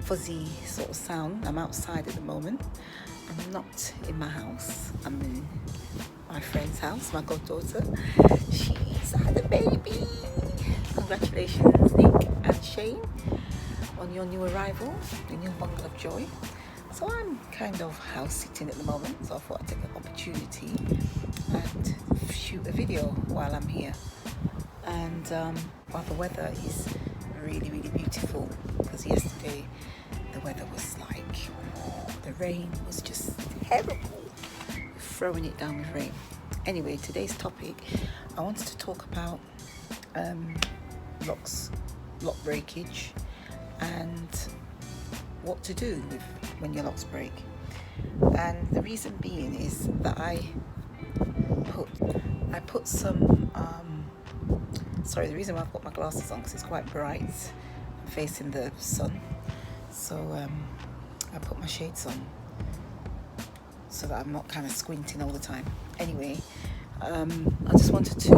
fuzzy sort of sound. I'm outside at the moment. I'm not in my house. I'm in my friend's house, my goddaughter. She's had a baby. Congratulations, Nick and Shane, on your new arrival, your new bundle of joy. So I'm kind of house sitting at the moment, so I thought I'd take an opportunity and shoot a video while I'm here. And while the weather is really, really beautiful, because yesterday the weather was like, the rain was just terrible, throwing it down with rain. Anyway, today's topic, I wanted to talk about lock breakage and what to do when your locks break. And the reason being is that I put some the reason why I've got my glasses on, because it's quite bright, I'm facing the sun, so I put my shades on so that I'm not kind of squinting all the time. Anyway, I just wanted to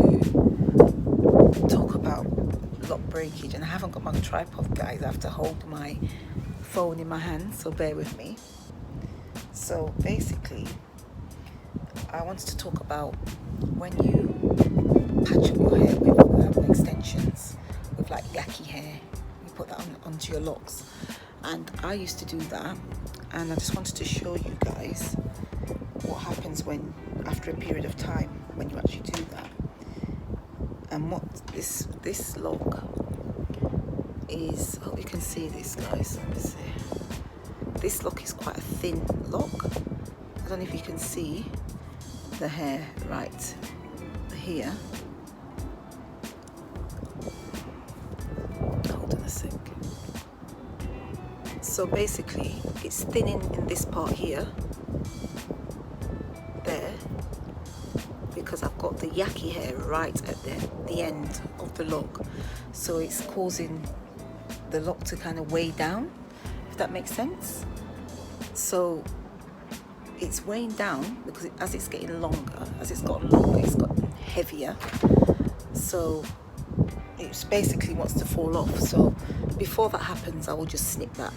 talk about lock breakage, and I haven't got my tripod, guys. I have to hold my phone in my hand, so bear with me. So basically, I wanted to talk about when you patch up your hair with extensions, with like Yakki hair, you put that onto your locks. And I used to do that, and I just wanted to show you guys what happens when, after a period of time, when you actually do that. And what this lock is, I hope you can see this, guys. Let me see. This lock is quite a thin lock. I don't know if you can see the hair right here. Hold on a sec. So basically, it's thinning in this part here, there, because I've got the Yakki hair right at the end of the lock. So it's causing the lock to kind of weigh down, if that makes sense. So it's weighing down because as it's getting longer, as it's gotten longer, it's gotten heavier. So it basically wants to fall off. So before that happens, I will just snip that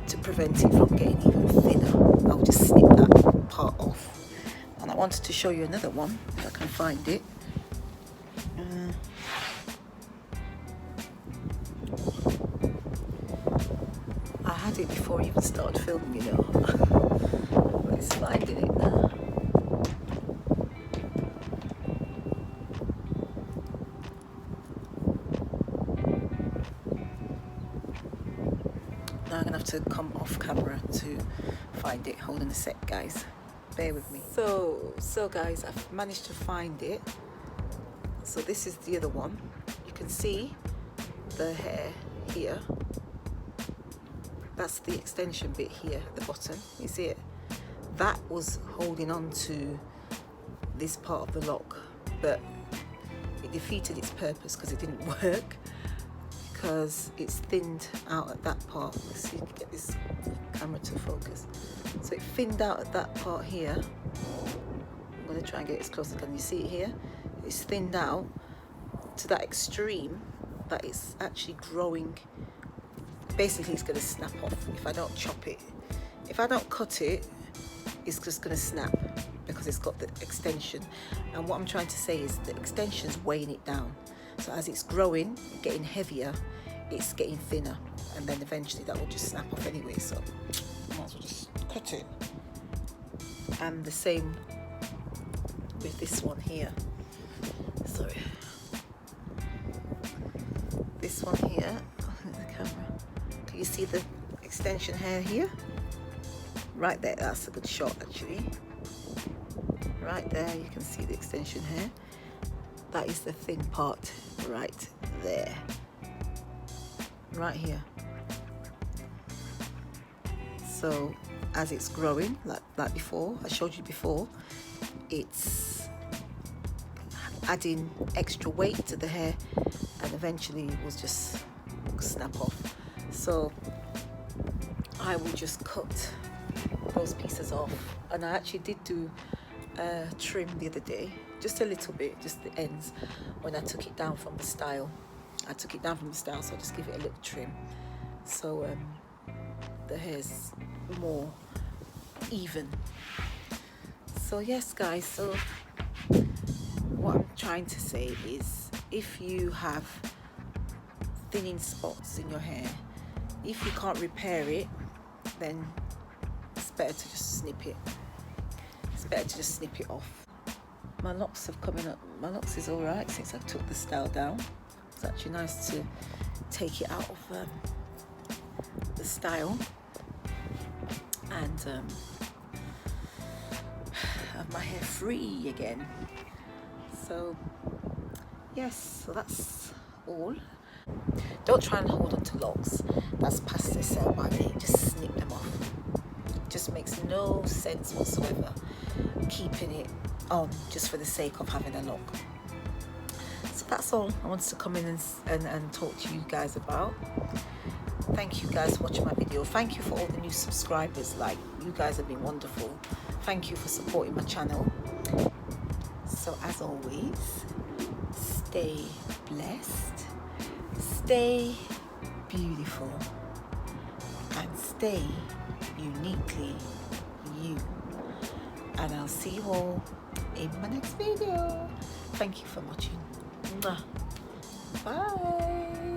to prevent it from getting even thinner. I will just snip that part off. And I wanted to show you another one, if I can find it. I had it before I even started filming, you know. But it's finding it now. Now I'm gonna have to come off camera to find it. Hold on a sec, guys. Bear with me. So guys, I've managed to find it. So this is the other one. You can see the hair here. That's the extension bit here at the bottom. You see it? That was holding on to this part of the lock, but it defeated its purpose because it didn't work, because it's thinned out at that part. Let's see if we can get this camera to focus. So it thinned out at that part here. I'm going to try and get it as close as I can. You see it here? It's thinned out to that extreme that it's actually growing. Basically, it's going to snap off if I don't chop it. If I don't cut it, it's just going to snap because it's got the extension. And what I'm trying to say is the extension's weighing it down. So as it's growing, getting heavier, it's getting thinner, and then eventually that will just snap off anyway. So I might as well just cut it. And the same with this one here. Sorry. This one here, the camera. Can you see the extension hair here? Right there, that's a good shot actually. Right there, you can see the extension hair. That is the thin part right there. Right here. So as it's growing, like before, I showed you before, it's adding extra weight to the hair, and eventually it will just snap off. So I will just cut those pieces off, and I actually did do a trim the other day, just a little bit, just the ends, when I took it down from the style. So I just give it a little trim. So the hair's more even. So yes guys, so what I'm trying to say is, if you have thinning spots in your hair, if you can't repair it, then it's better to just snip it. It's better to just snip it off. My locks have coming up. My locks is all right since I took the style down. It's actually nice to take it out of the style and have my hair free again. So yes, so that's all. Don't try and hold on to locks that's past their sell by date. Just snip them off. It just makes no sense whatsoever keeping it on just for the sake of having a lock. So that's all I wanted to come in and talk to you guys about. Thank you guys for watching my video. Thank you for all the new subscribers. Like, you guys have been wonderful. Thank you for supporting my channel. So as always, stay blessed, stay beautiful, and stay uniquely you. And I'll see you all in my next video. Thank you for watching. Bye.